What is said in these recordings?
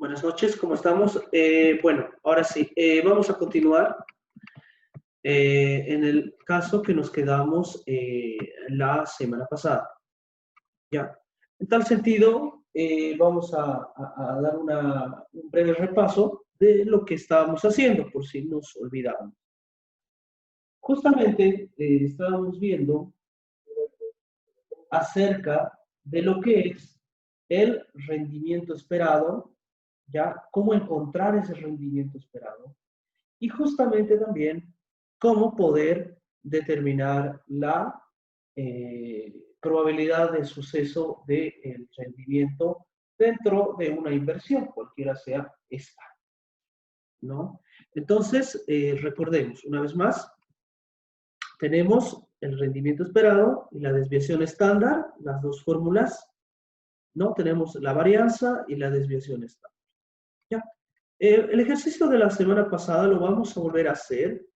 Buenas noches, ¿cómo estamos? Bueno, ahora sí, vamos a continuar en el caso que nos quedamos la semana pasada. Ya, en tal sentido, vamos a dar un breve repaso de lo que estábamos haciendo, por si nos olvidamos. Justamente estábamos viendo acerca de lo que es el rendimiento esperado, ya, cómo encontrar ese rendimiento esperado y justamente también cómo poder determinar la probabilidad de suceso del rendimiento dentro de una inversión, cualquiera sea esta, ¿no? Entonces, recordemos, una vez más, tenemos el rendimiento esperado y la desviación estándar, las dos fórmulas, ¿no? Tenemos la varianza y la desviación estándar. ¿Ya? El ejercicio de la semana pasada lo vamos a volver a hacer,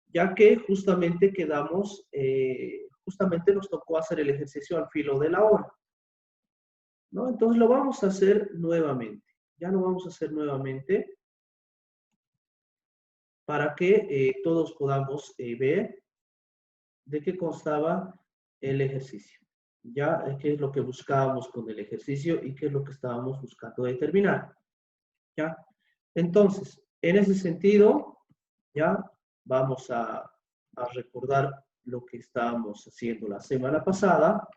ya que justamente quedamos, justamente nos tocó hacer el ejercicio al filo de la hora, ¿no? Entonces lo vamos a hacer nuevamente. Ya lo vamos a hacer nuevamente para que todos podamos ver de qué constaba el ejercicio. Ya, qué es lo que buscábamos con el ejercicio y qué es lo que estábamos buscando determinar. ¿Ya? Entonces, en ese sentido, ya vamos a recordar lo que estábamos haciendo la semana pasada.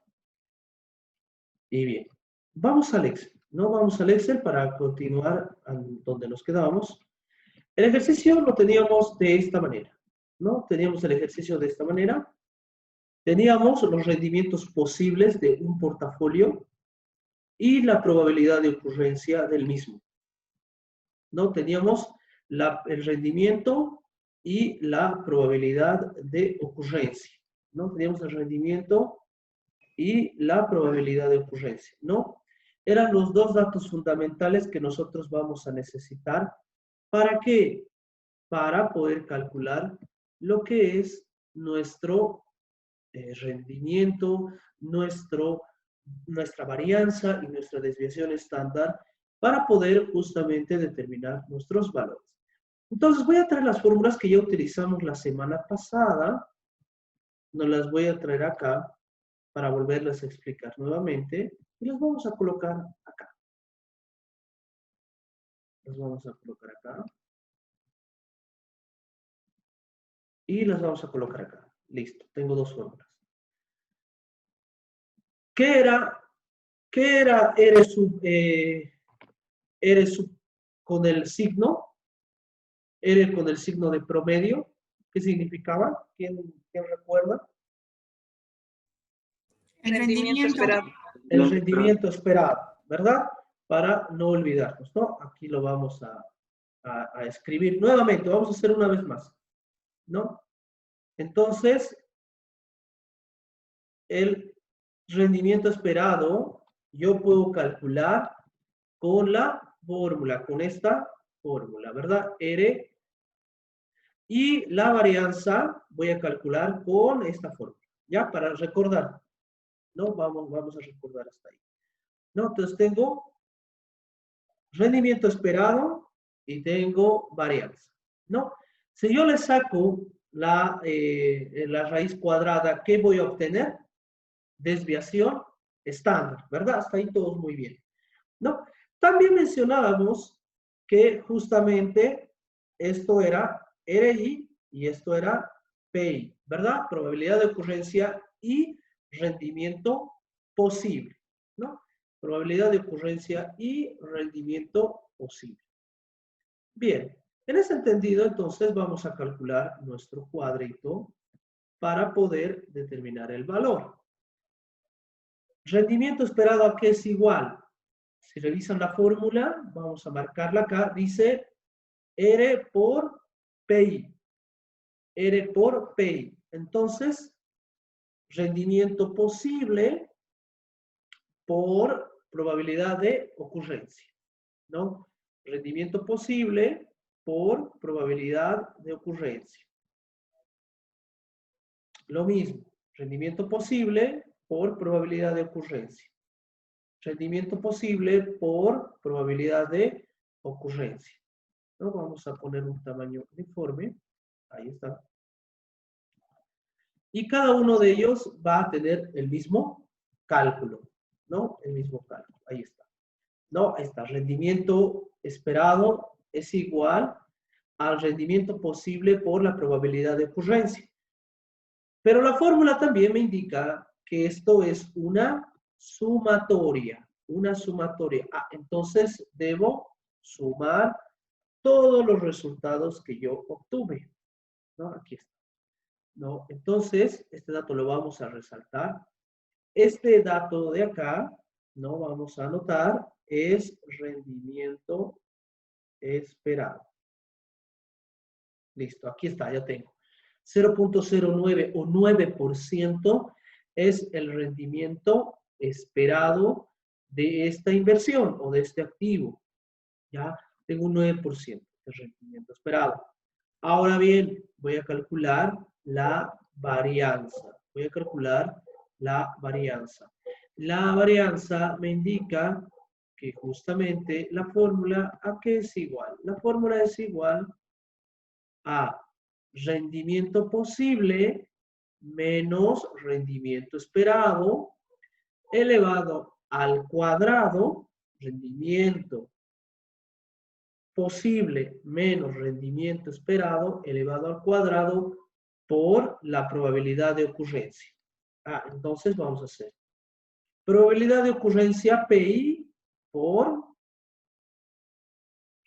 Y bien, vamos al Excel, ¿no? Vamos al Excel para continuar donde nos quedábamos. El ejercicio lo teníamos de esta manera, ¿no? Teníamos el ejercicio de esta manera. Teníamos los rendimientos posibles de un portafolio y la probabilidad de ocurrencia del mismo, ¿no? Teníamos el rendimiento y la probabilidad de ocurrencia, ¿no? Teníamos el rendimiento y la probabilidad de ocurrencia, ¿no? Eran los dos datos fundamentales que nosotros vamos a necesitar. ¿Para qué? Para poder calcular lo que es nuestro rendimiento, nuestra varianza y nuestra desviación estándar para poder justamente determinar nuestros valores. Entonces voy a traer las fórmulas que ya utilizamos la semana pasada, nos las voy a traer acá para volverlas a explicar nuevamente y las vamos a colocar acá. Las vamos a colocar acá. Y las vamos a colocar acá. Listo, tengo dos fórmulas. ¿Qué era R sub con el signo? R con el signo de promedio. ¿Qué significaba? ¿Quién recuerda? El rendimiento esperado. El rendimiento esperado, ¿verdad? Para no olvidarnos, ¿no? Aquí lo vamos a escribir nuevamente. Vamos a hacer una vez más, ¿no? Entonces, el rendimiento esperado, yo puedo calcular con la fórmula, con esta fórmula, ¿verdad? R. Y la varianza voy a calcular con esta fórmula, ¿ya? Para recordar, ¿no? Vamos a recordar hasta ahí, ¿no? Entonces tengo rendimiento esperado y tengo varianza, ¿no? Si yo le saco la raíz cuadrada, ¿qué voy a obtener? Desviación estándar, ¿verdad? Hasta ahí todos muy bien, ¿no? También mencionábamos que justamente esto era RI y esto era PI, ¿verdad? Probabilidad de ocurrencia y rendimiento posible, ¿no? Probabilidad de ocurrencia y rendimiento posible. Bien, en ese entendido, entonces vamos a calcular nuestro cuadrito para poder determinar el valor. Rendimiento esperado a qué es igual. Si revisan la fórmula, vamos a marcarla acá, dice R por PI. R por PI. Entonces, rendimiento posible por probabilidad de ocurrencia, ¿no? Rendimiento posible por probabilidad de ocurrencia. Lo mismo, rendimiento posible por probabilidad de ocurrencia. Rendimiento posible por probabilidad de ocurrencia. ¿No? Vamos a poner un tamaño uniforme. Ahí está. Y cada uno de ellos va a tener el mismo cálculo, ¿no? El mismo cálculo. Ahí está. ¿No? Ahí está. Rendimiento esperado es igual al rendimiento posible por la probabilidad de ocurrencia. Pero la fórmula también me indica que esto es una sumatoria. Una sumatoria. Ah, entonces debo sumar todos los resultados que yo obtuve. ¿No? Aquí está. ¿No? Entonces, este dato lo vamos a resaltar. Este dato de acá, ¿no? Vamos a anotar, es rendimiento esperado. Listo, aquí está, ya tengo. 0.09 o 9% es el rendimiento esperado de esta inversión o de este activo. Ya tengo un 9% de rendimiento esperado. Ahora bien, voy a calcular la varianza. Voy a calcular la varianza. La varianza me indica que justamente la fórmula, ¿a qué es igual? La fórmula es igual a rendimiento posible menos rendimiento esperado elevado al cuadrado, rendimiento posible menos rendimiento esperado elevado al cuadrado por la probabilidad de ocurrencia. Ah, entonces vamos a hacer probabilidad de ocurrencia PI por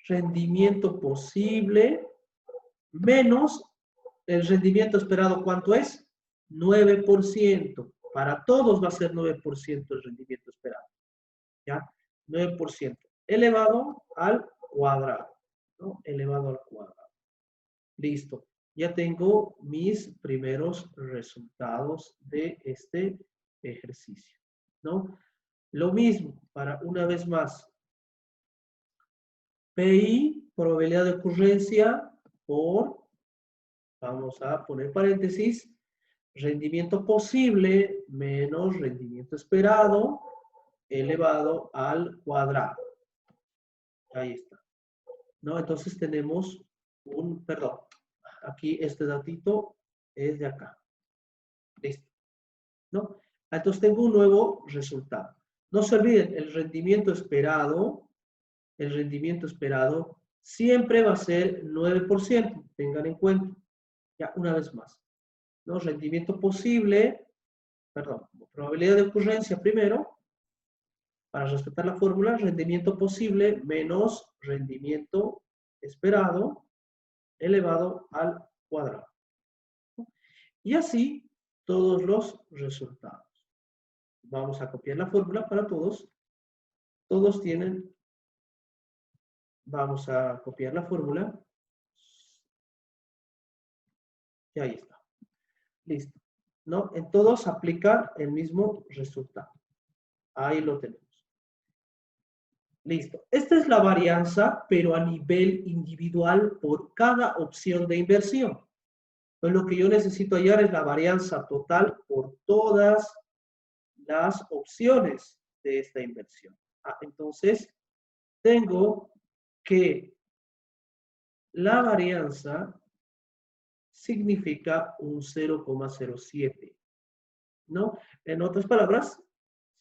rendimiento posible menos el rendimiento esperado, ¿cuánto es? 9%. Para todos va a ser 9% el rendimiento esperado. ¿Ya? 9% elevado al cuadrado. ¿No? Elevado al cuadrado. Listo. Ya tengo mis primeros resultados de este ejercicio. ¿No? Lo mismo para una vez más. PI, probabilidad de ocurrencia por, vamos a poner paréntesis, rendimiento posible menos rendimiento esperado elevado al cuadrado. Ahí está. ¿No? Entonces tenemos un, perdón, aquí este datito es de acá. Listo. ¿No? Entonces tengo un nuevo resultado. No se olviden, el rendimiento esperado siempre va a ser 9%. Tengan en cuenta. Ya, una vez más. ¿No? Rendimiento posible, perdón, probabilidad de ocurrencia primero, para respetar la fórmula, rendimiento posible menos rendimiento esperado elevado al cuadrado. Y así todos los resultados. Vamos a copiar la fórmula para todos. Todos tienen, vamos a copiar la fórmula. Y ahí está. Listo. ¿No? En todos aplica el mismo resultado. Ahí lo tenemos. Listo. Esta es la varianza, pero a nivel individual por cada opción de inversión. Entonces, lo que yo necesito hallar es la varianza total por todas las opciones de esta inversión. Entonces, tengo que la varianza significa un 0,07, ¿no? En otras palabras,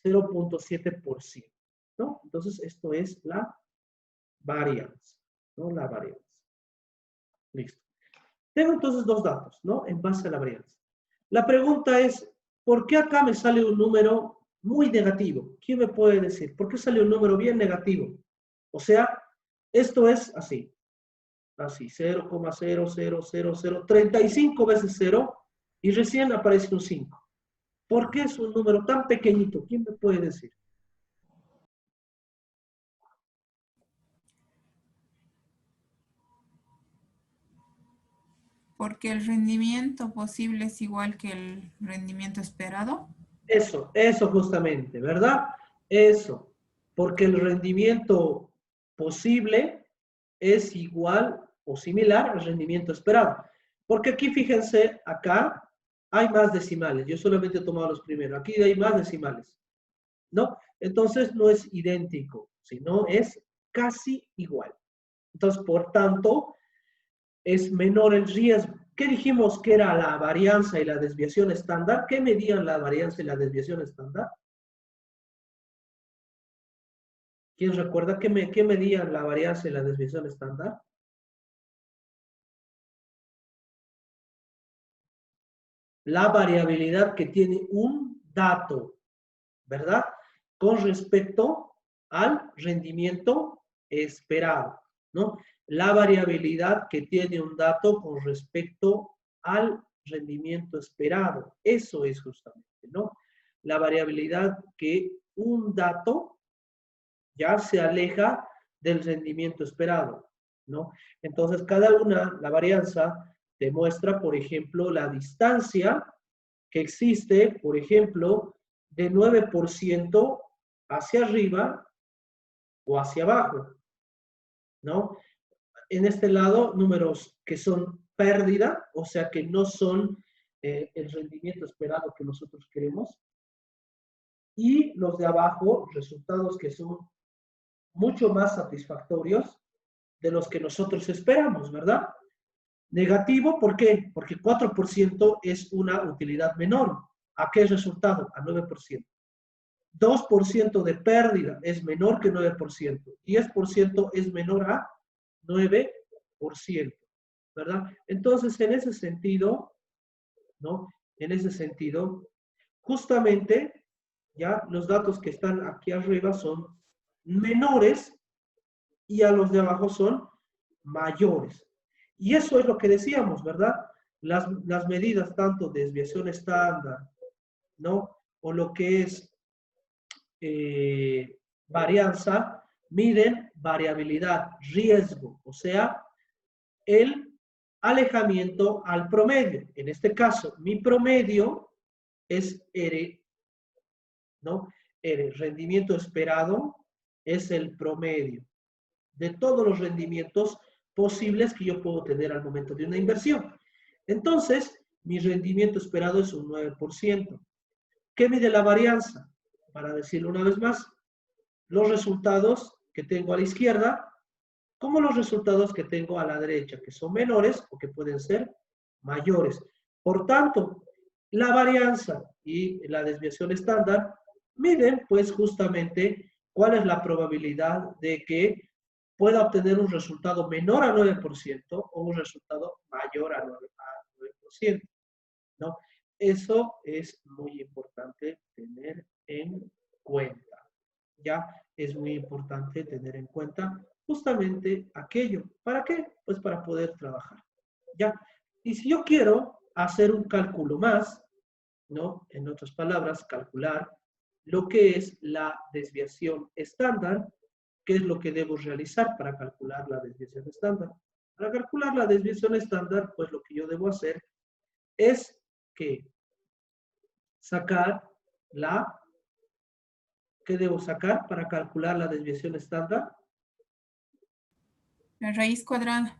0.7%, ¿no? Entonces, esto es la varianza, ¿no? La varianza. Listo. Tengo entonces dos datos, ¿no? En base a la varianza. La pregunta es, ¿por qué acá me sale un número muy negativo? ¿Quién me puede decir? ¿Por qué sale un número bien negativo? O sea, esto es así. Así, 0,00035 veces 0 y recién aparece un 5. ¿Por qué es un número tan pequeñito? ¿Quién me puede decir? Porque el rendimiento posible es igual que el rendimiento esperado. Eso justamente, ¿verdad? Eso, porque el rendimiento posible es igual o similar al rendimiento esperado. Porque aquí, fíjense, acá hay más decimales. Yo solamente he tomado los primeros. Aquí hay más decimales, ¿no? Entonces no es idéntico, sino es casi igual. Entonces, por tanto, es menor el riesgo. ¿Qué dijimos que era la varianza y la desviación estándar? ¿Qué medían la varianza y la desviación estándar? ¿Quién recuerda qué medían la varianza y la desviación estándar? La variabilidad que tiene un dato, ¿verdad? Con respecto al rendimiento esperado, ¿no? La variabilidad que tiene un dato con respecto al rendimiento esperado. Eso es justamente, ¿no? La variabilidad que un dato ya se aleja del rendimiento esperado, ¿no? Entonces, cada una, la varianza, demuestra, por ejemplo, la distancia que existe, por ejemplo, de 9% hacia arriba o hacia abajo, ¿no? En este lado, números que son pérdida, o sea, que no son el rendimiento esperado que nosotros queremos, y los de abajo, resultados que son mucho más satisfactorios de los que nosotros esperamos, ¿verdad? Negativo, ¿por qué? Porque 4% es una utilidad menor. ¿A qué resultado? A 9%. 2% de pérdida es menor que 9%. 10% es menor a 9%, ¿verdad? Entonces, en ese sentido, ¿no? En ese sentido, justamente, ya los datos que están aquí arriba son menores y a los de abajo son mayores. Y eso es lo que decíamos, ¿verdad? Las medidas tanto de desviación estándar, ¿no? O lo que es varianza, miden variabilidad, riesgo, o sea, el alejamiento al promedio. En este caso, mi promedio es R, ¿no? R, rendimiento esperado, es el promedio de todos los rendimientos posibles que yo puedo tener al momento de una inversión. Entonces, mi rendimiento esperado es un 9%. ¿Qué mide la varianza? Para decirlo una vez más, los resultados que tengo a la izquierda como los resultados que tengo a la derecha, que son menores o que pueden ser mayores. Por tanto, la varianza y la desviación estándar miden pues justamente cuál es la probabilidad de que pueda obtener un resultado menor a 9% o un resultado mayor a 9%, ¿no? Eso es muy importante tener en cuenta. Ya es muy importante tener en cuenta justamente aquello. ¿Para qué? Pues para poder trabajar. ¿Ya? Y si yo quiero hacer un cálculo más, ¿no? En otras palabras, calcular lo que es la desviación estándar, ¿qué es lo que debo realizar para calcular la desviación estándar? Para calcular la desviación estándar, pues lo que yo debo hacer es que sacar la, ¿qué debo sacar para calcular la desviación estándar? La raíz cuadrada.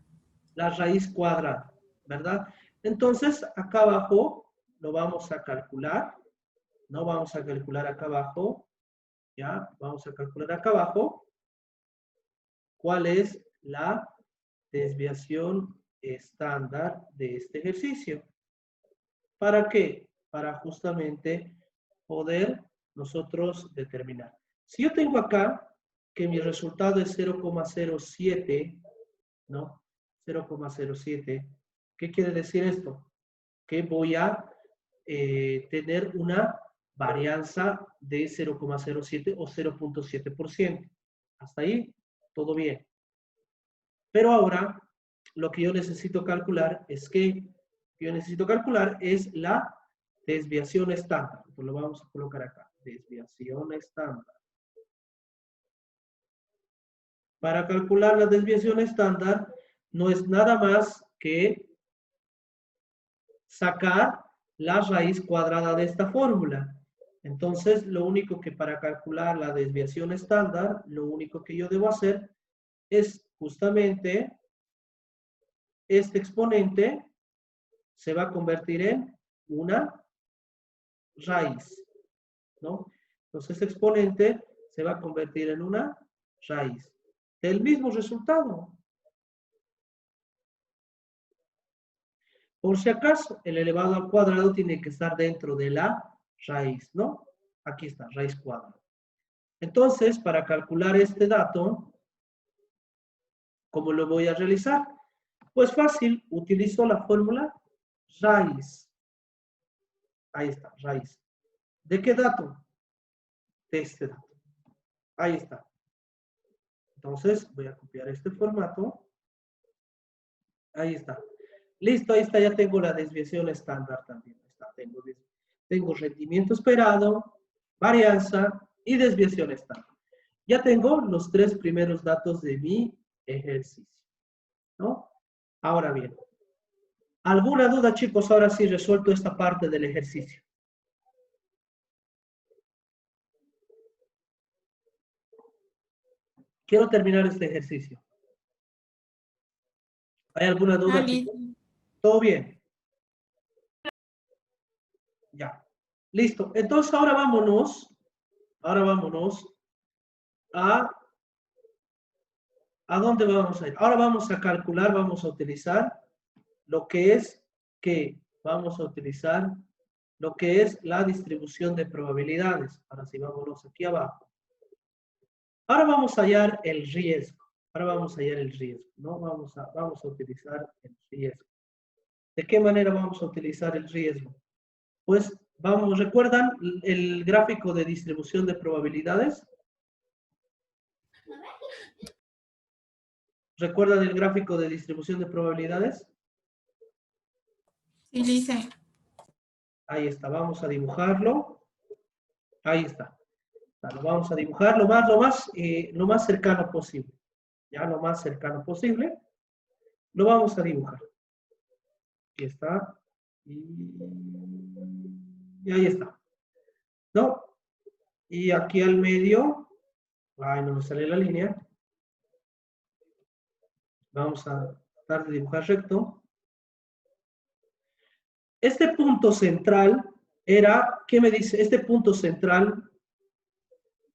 La raíz cuadrada, ¿verdad? Entonces, acá abajo lo vamos a calcular, ¿no? Vamos a calcular acá abajo, ¿ya? Vamos a calcular acá abajo cuál es la desviación estándar de este ejercicio. ¿Para qué? Para justamente poder nosotros determinar. Si yo tengo acá que mi resultado es 0,07, ¿no? 0,07. ¿Qué quiere decir esto? Que voy a tener una varianza de 0,07 o 0,7%. Hasta ahí, todo bien. Pero ahora, lo que yo necesito calcular es la desviación estándar. Entonces lo vamos a colocar acá. Desviación estándar. Para calcular la desviación estándar, no es nada más que sacar la raíz cuadrada de esta fórmula. Entonces, lo único que para calcular la desviación estándar, lo único que yo debo hacer es justamente este exponente se va a convertir en una raíz, ¿no? Entonces, este exponente se va a convertir en una raíz del mismo resultado. Por si acaso, el elevado al cuadrado tiene que estar dentro de la raíz, ¿no? Aquí está, raíz cuadrada. Entonces, para calcular este dato, ¿cómo lo voy a realizar? Pues fácil, utilizo la fórmula raíz. Ahí está, raíz. ¿De qué dato? De este dato. Ahí está. Entonces, voy a copiar este formato. Ahí está. Listo, ahí está, ya tengo la desviación estándar también. Está, tengo rendimiento esperado, varianza y desviación estándar. Ya tengo los 3 primeros datos de mi ejercicio, ¿no? Ahora bien, ¿alguna duda, chicos? Ahora sí resuelto esta parte del ejercicio. Quiero terminar este ejercicio. ¿Hay alguna duda, chicos? ¿Todo bien? Ya. Listo. Entonces ahora vámonos ¿a dónde vamos a ir? Ahora vamos a calcular, vamos a utilizar lo que es vamos a utilizar lo que es la distribución de probabilidades. Ahora sí, vámonos aquí abajo. Ahora vamos a hallar el riesgo. ¿No? Vamos a utilizar el riesgo. ¿De qué manera vamos a utilizar el riesgo? Pues ¿recuerdan el gráfico de distribución de probabilidades? ¿Recuerdan el gráfico de distribución de probabilidades? Sí, dice. Ahí está, vamos a dibujarlo. Ahí está. Lo vamos a dibujar lo más cercano posible. Ya lo más cercano posible. Lo vamos a dibujar. Aquí está. Y ahí está. ¿No? Y aquí al medio. Ay, no me sale la línea. Vamos a tratar de dibujar recto. Este punto central era, ¿qué me dice? Este punto central,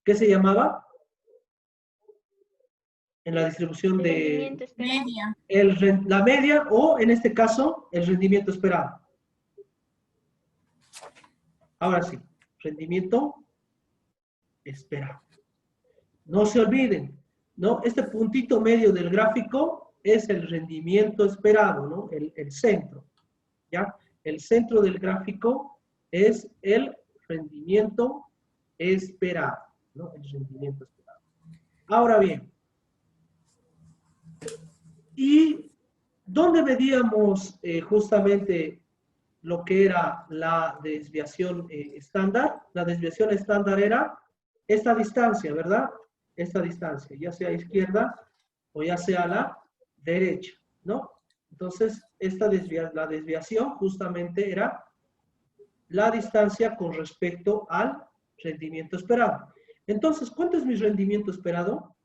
¿qué se llamaba? En la distribución de Media. la media o, en este caso, el rendimiento esperado. Ahora sí, rendimiento esperado. No se olviden, ¿no? Este puntito medio del gráfico es el rendimiento esperado, ¿no? El centro, ¿ya? El centro del gráfico es el rendimiento esperado, ¿no? El rendimiento esperado. Ahora bien, ¿y dónde medíamos justamente lo que era la desviación estándar? La desviación estándar era esta distancia, ¿verdad? Esta distancia, ya sea a izquierda o ya sea a la derecha, ¿no? Entonces, la desviación justamente era la distancia con respecto al rendimiento esperado. Entonces, ¿cuánto es mi rendimiento esperado?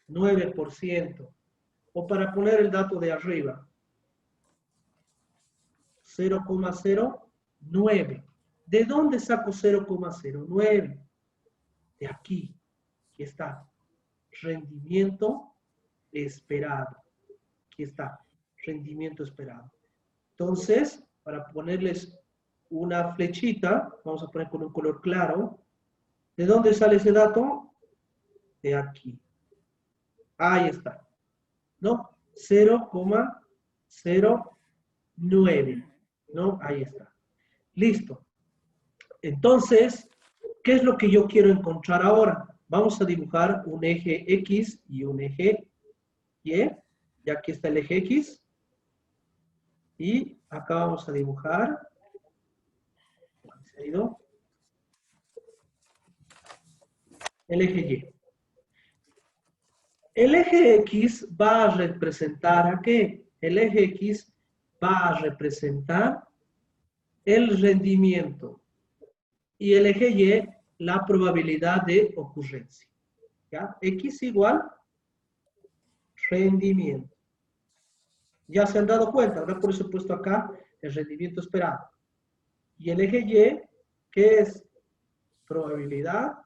9%. O para poner el dato de arriba, 0,09. ¿De dónde saco 0,09? De aquí. Aquí está. Rendimiento esperado. Aquí está. Rendimiento esperado. Entonces, para ponerles una flechita, vamos a poner con un color claro. ¿De dónde sale ese dato? De aquí. Ahí está. ¿No? 0,09. ¿No? Ahí está. Listo. Entonces, ¿qué es lo que yo quiero encontrar ahora? Vamos a dibujar un eje X y un eje Y. Ya aquí está el eje X. Y acá vamos a dibujar. ¿Se ha ido? El eje Y. El eje X va a representar ¿a qué? El eje X va a representar el rendimiento y el eje Y la probabilidad de ocurrencia. ¿Ya? X igual rendimiento. Ya se han dado cuenta, ¿verdad? Por eso he puesto acá el rendimiento esperado. Y el eje Y, que es probabilidad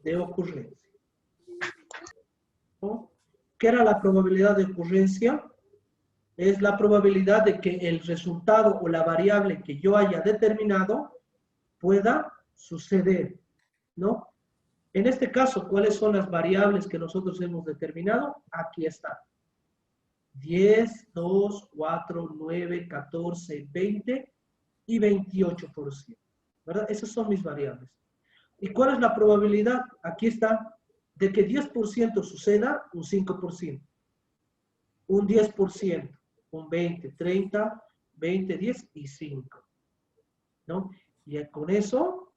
de ocurrencia. ¿No? ¿Qué era la probabilidad de ocurrencia? Es la probabilidad de que el resultado o la variable que yo haya determinado pueda suceder, ¿no? En este caso, ¿cuáles son las variables que nosotros hemos determinado? Aquí están. 10, 2, 4, 9, 14, 20 y 28%. ¿Verdad? Esas son mis variables. ¿Y cuál es la probabilidad? Aquí está. De que 10% suceda, un 5%. Un 10%, un 20, 30, 20, 10 y 5. ¿No? Y con eso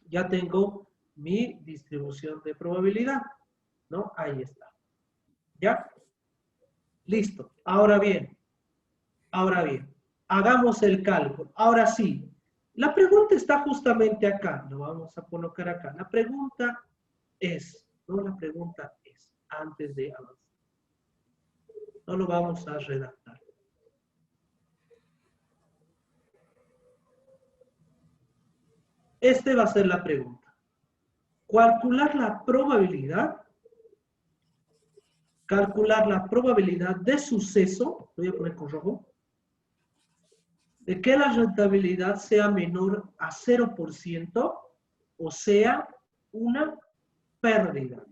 ya tengo mi distribución de probabilidad. ¿No? Ahí está. ¿Ya? Listo. Ahora bien, hagamos el cálculo. Ahora sí, la pregunta está justamente acá. Lo vamos a colocar acá. La pregunta es, no la pregunta es, antes de avanzar. No lo vamos a redactar. Este va a ser la pregunta. Calcular la probabilidad de suceso, voy a poner con rojo, de que la rentabilidad sea menor a 0% o sea una pérdida.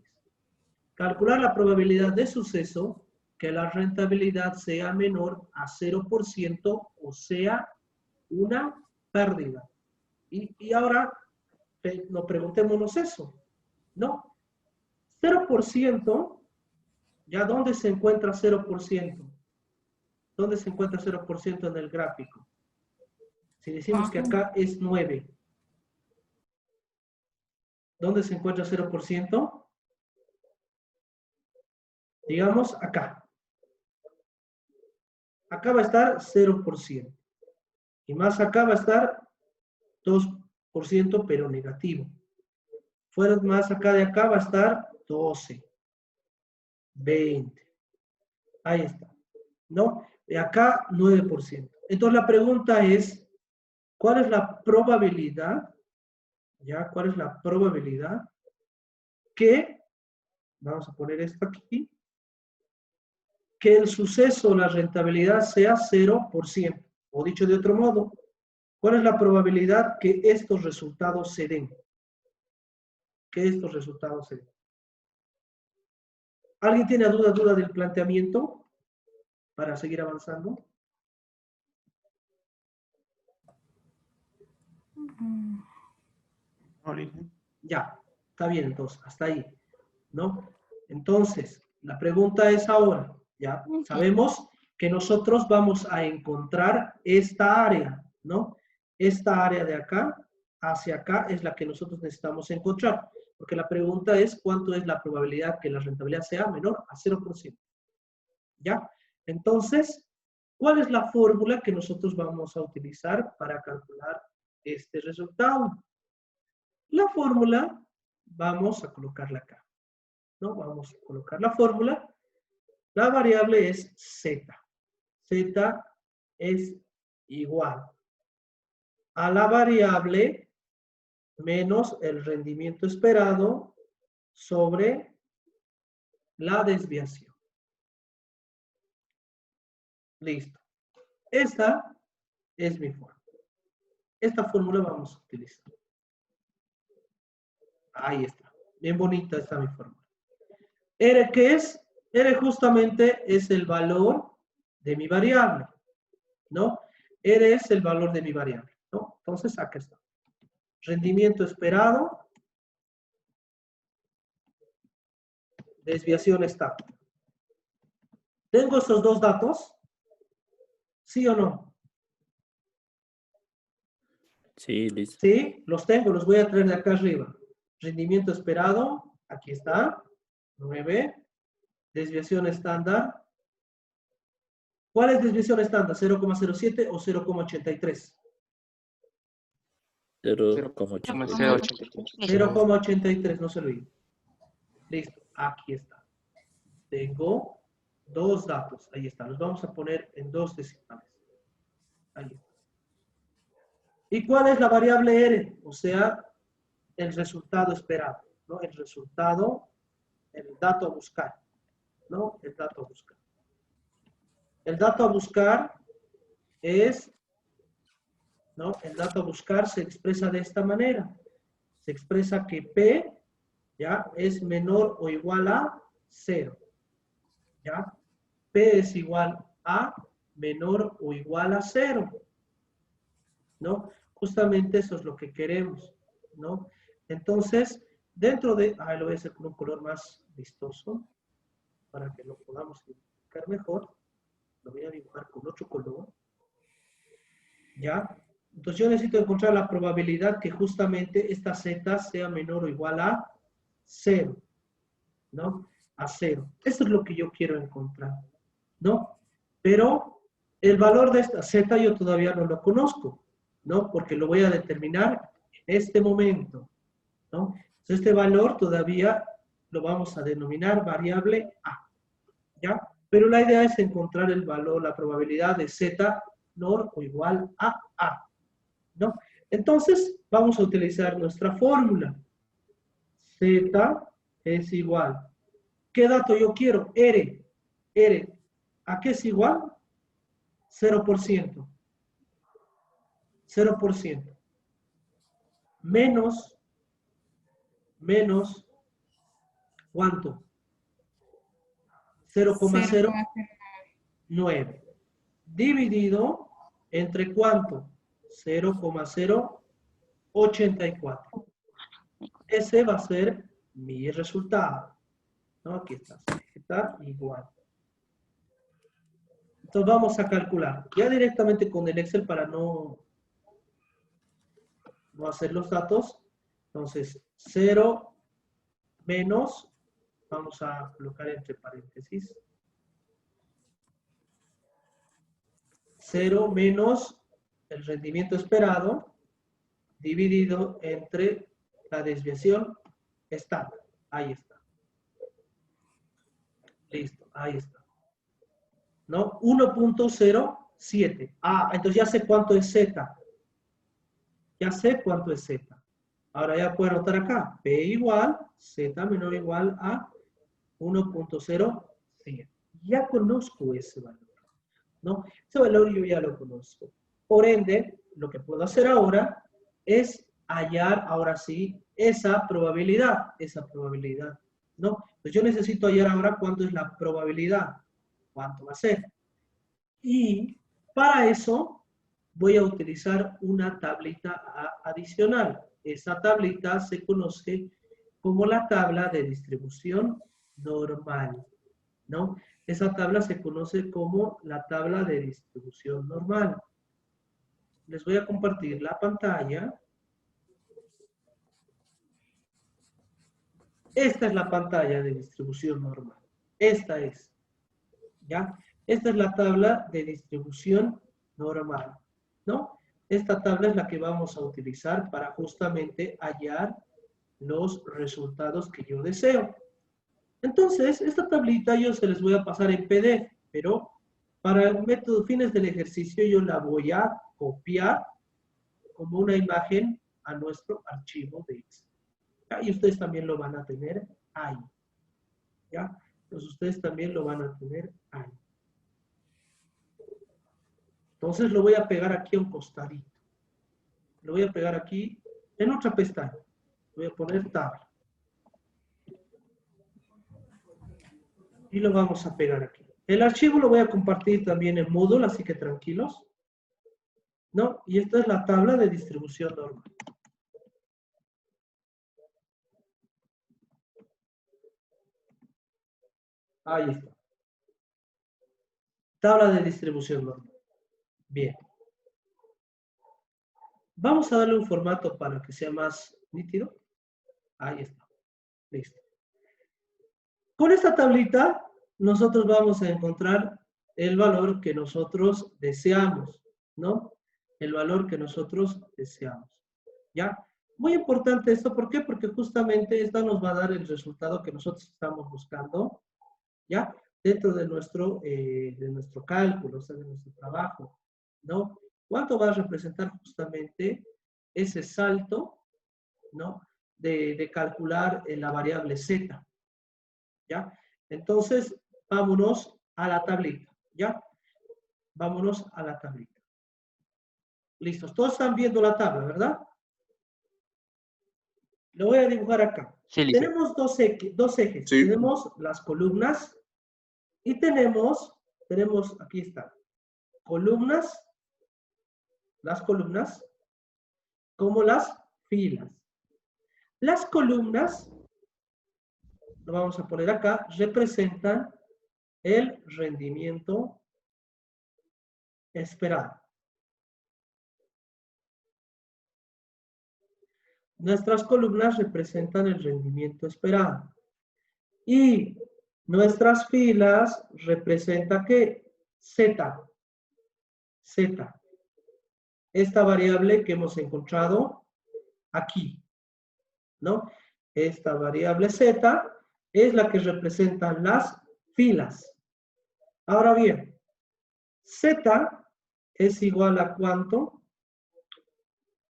Calcular la probabilidad de suceso que la rentabilidad sea menor a 0% o sea una pérdida. Y ahora nos preguntémonos eso, ¿no? 0%, ¿ya dónde se encuentra 0%? ¿Dónde se encuentra 0% en el gráfico? Si decimos que acá es 9, ¿dónde se encuentra 0%? Digamos acá. Acá va a estar 0%. Y más acá va a estar 2%, pero negativo. Fuera más acá de acá va a estar 12, 20. Ahí está. ¿No? De acá 9%. Entonces la pregunta es, ¿cuál es la probabilidad? ¿Ya? ¿Cuál es la probabilidad que, vamos a poner esto aquí, que el suceso, la rentabilidad sea 0%? O dicho de otro modo, ¿cuál es la probabilidad que estos resultados se den? Que estos resultados se den. ¿Alguien tiene duda del planteamiento para seguir avanzando? Ya, está bien entonces, hasta ahí, ¿no? Entonces, la pregunta es ahora, ya sabemos que nosotros vamos a encontrar esta área, ¿no? Esta área de acá hacia acá es la que nosotros necesitamos encontrar, porque la pregunta es cuánto es la probabilidad que la rentabilidad sea menor a 0%. ¿Ya? Entonces, ¿cuál es la fórmula que nosotros vamos a utilizar para calcular este resultado? La fórmula, vamos a colocarla acá, ¿no? Vamos a colocar la fórmula. La variable es Z. Z es igual a la variable menos el rendimiento esperado sobre la desviación. Listo. Esta es mi fórmula. Esta fórmula vamos a utilizar. Ahí está. Bien bonita está mi fórmula. R, ¿qué es? R justamente es el valor de mi variable, ¿no? R es el valor de mi variable, ¿no? Entonces, acá está. Rendimiento esperado. Desviación estándar. ¿Tengo estos dos datos? ¿Sí o no? Sí, listo. Sí, los tengo, los voy a traer de acá arriba. Rendimiento esperado, aquí está, 9. Desviación estándar. ¿Cuál es desviación estándar? ¿0,07 o 0,83? 0,83. 0,83, no se lo digo. Listo, aquí está. Tengo dos datos, ahí está. Los vamos a poner en dos decimales. Ahí está. ¿Y cuál es la variable R? O sea, el resultado esperado, ¿no? El resultado, el dato a buscar. ¿no? El dato a buscar. El dato a buscar es, ¿no? El dato a buscar se expresa de esta manera. Se expresa que P, ¿ya? Es menor o igual a 0, ¿ya? P es igual a menor o igual a 0, ¿no? Justamente eso es lo que queremos, ¿no? Entonces, dentro de, lo voy a hacer con un color más vistoso, para que lo podamos identificar mejor. Lo voy a dibujar con otro color, ¿ya? Entonces yo necesito encontrar la probabilidad que justamente esta Z sea menor o igual a 0, ¿no? A 0. Eso es lo que yo quiero encontrar, ¿no? Pero el valor de esta Z yo todavía no lo conozco, ¿no? Porque lo voy a determinar en este momento, ¿no? Entonces este valor todavía lo vamos a denominar variable A, ¿ya? Pero la idea es encontrar el valor, la probabilidad de Z menor o igual a A, ¿no? Entonces vamos a utilizar nuestra fórmula. Z es igual. ¿Qué dato yo quiero? R. R. ¿A qué es igual? 0%. 0%. Menos, ¿cuánto? 0,09. Dividido entre ¿cuánto? 0,084. Ese va a ser mi resultado, ¿no? Aquí está. Está igual. Entonces vamos a calcular. Ya directamente con el Excel para no hacer los datos. Entonces, 0 menos, vamos a colocar entre paréntesis, 0 menos el rendimiento esperado dividido entre la desviación estándar. Ahí está. Listo, ahí está. ¿No? 1.07. Entonces ya sé cuánto es Z. Ya sé cuánto es Z. Ahora ya puedo anotar acá. P igual, Z menor o igual a 1.07. Ya conozco ese valor, ¿no? Ese valor yo ya lo conozco. Por ende, lo que puedo hacer ahora es hallar, ahora sí, esa probabilidad, ¿no? Pues yo necesito hallar ahora cuánto es la probabilidad, cuánto va a ser. Y para eso voy a utilizar una tablita adicional. Esa tablita se conoce como la tabla de distribución normal, ¿no? Esa tabla se conoce como la tabla de distribución normal. Les voy a compartir la pantalla. Esta es la pantalla de distribución normal. Esta es, ¿ya? Esta es la tabla de distribución normal, ¿no? Esta tabla es la que vamos a utilizar para justamente hallar los resultados que yo deseo. Entonces, esta tablita yo se les voy a pasar en PDF, pero para el método fines del ejercicio yo la voy a copiar como una imagen a nuestro archivo de Excel. ¿Ya? Y ustedes también lo van a tener ahí. ¿Ya? Entonces ustedes también lo van a tener ahí. Entonces lo voy a pegar aquí a un costadito. Lo voy a pegar aquí en otra pestaña. Voy a poner tabla. Y lo vamos a pegar aquí. El archivo lo voy a compartir también en Moodle, así que tranquilos. ¿No? Y esta es la tabla de distribución normal. Ahí está. Tabla de distribución normal. Bien. Vamos a darle un formato para que sea más nítido. Ahí está. Listo. Con esta tablita, nosotros vamos a encontrar el valor que nosotros deseamos, ¿no? El valor que nosotros deseamos. ¿Ya? Muy importante esto, ¿por qué? Porque justamente esta nos va a dar el resultado que nosotros estamos buscando, ¿ya? Dentro de nuestro cálculo, o sea, de nuestro trabajo, ¿no? ¿Cuánto va a representar justamente ese salto, ¿no? De calcular la variable Z, ¿ya? Entonces, vámonos a la tablita, ¿ya? Vámonos a la tablita. Listos, todos están viendo la tabla, ¿verdad? Lo voy a dibujar acá. Sí, listo. Tenemos dos ejes. Sí. Tenemos las columnas y tenemos, aquí está, columnas, las columnas, como las filas. Las columnas, lo vamos a poner acá, representan el rendimiento esperado. Nuestras columnas representan el rendimiento esperado. Y nuestras filas representan ¿qué? Z. Z. Esta variable que hemos encontrado aquí, ¿no? Esta variable Z es la que representa las filas. Ahora bien, Z es igual a ¿cuánto?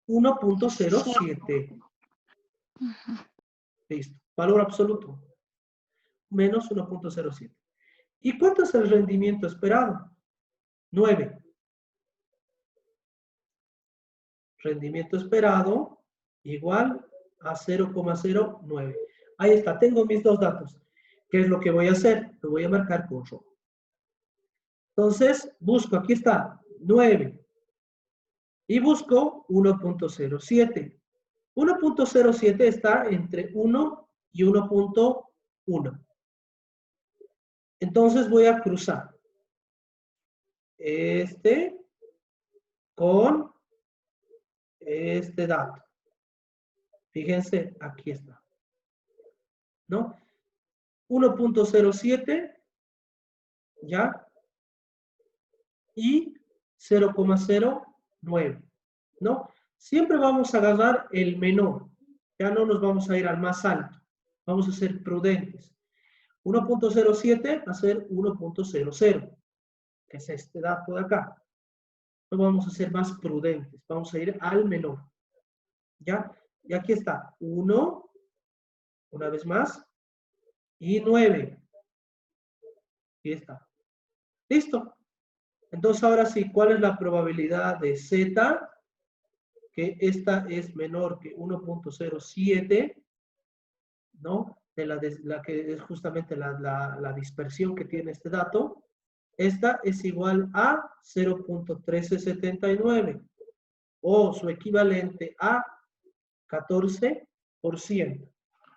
1.07. Listo. Valor absoluto. Menos 1.07. ¿Y cuánto es el rendimiento esperado? 9. Rendimiento esperado igual a 0,09. Ahí está. Tengo mis dos datos. ¿Qué es lo que voy a hacer? Lo voy a marcar con rojo. Entonces, busco. Aquí está. 9. Y busco 1.07. 1.07 está entre 1 y 1.1. Entonces voy a cruzar este con este dato. Fíjense, aquí está. ¿No? 1.07, ¿ya? Y 0,09, ¿no? Siempre vamos a agarrar el menor. Ya no nos vamos a ir al más alto. Vamos a ser prudentes. 1.07 va a ser 1.00, que es este dato de acá. No vamos a ser más prudentes. Vamos a ir al menor. ¿Ya? Y aquí está. 1, una vez más, y 9. Aquí está. ¿Listo? Entonces, ahora sí, ¿cuál es la probabilidad de Z? Que esta es menor que 1.07, ¿no? De la que es justamente la dispersión que tiene este dato. Esta es igual a 0.1379 o su equivalente a 14%.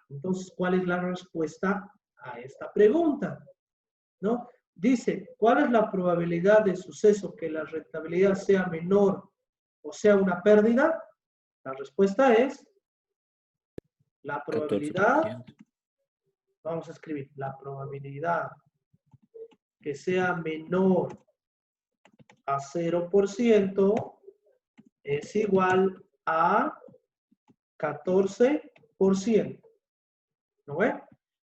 Entonces, ¿cuál es la respuesta a esta pregunta? ¿No? Dice, ¿cuál es la probabilidad de suceso que la rentabilidad sea menor o sea una pérdida? La respuesta es la probabilidad, 14%. vamos a escribir, la probabilidad que sea menor a 0% es igual a 14%. ¿No ve?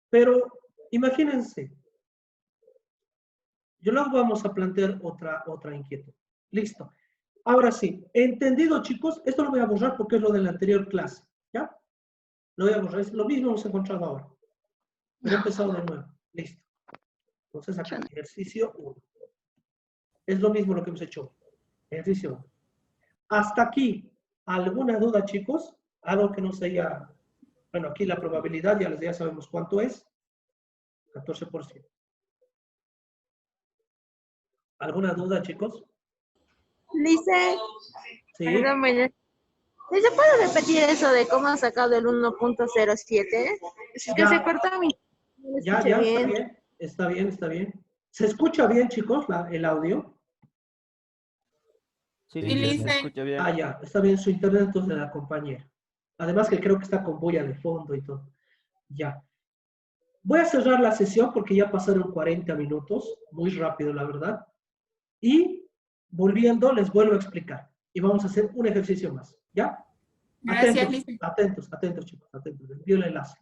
Pero imagínense, yo luego vamos a plantear otra inquietud. Listo. Ahora sí, entendido, chicos, esto lo voy a borrar porque es lo de la anterior clase, ¿ya? Lo voy a borrar, es lo mismo hemos encontrado ahora. Pero he empezado de nuevo. Listo. Entonces acá, ejercicio 1. Es lo mismo lo que hemos hecho. Ejercicio 1. Hasta aquí, ¿alguna duda, chicos? Algo que no se haya... Bueno, aquí la probabilidad, ya sabemos cuánto es. 14%. ¿Alguna duda, chicos? Dice, Sí. perdón, ¿se puede repetir eso de cómo ha sacado el 1.07? Es que Ya. se cortó mi... no Ya, escuché ya, bien. está bien, está bien. ¿Se escucha bien, chicos, el audio? Sí, Sí, se Lice. escucha bien. Ah, ya, está bien su internet entonces de la compañera. Además que creo que está con bulla de fondo y todo. Ya. Voy a cerrar la sesión porque ya pasaron 40 minutos, muy rápido la verdad. Y volviendo les vuelvo a explicar. Y vamos a hacer un ejercicio más, ¿ya? Gracias, Atentos, Lice. atentos, atentos chicos, atentos. Les envío el enlace.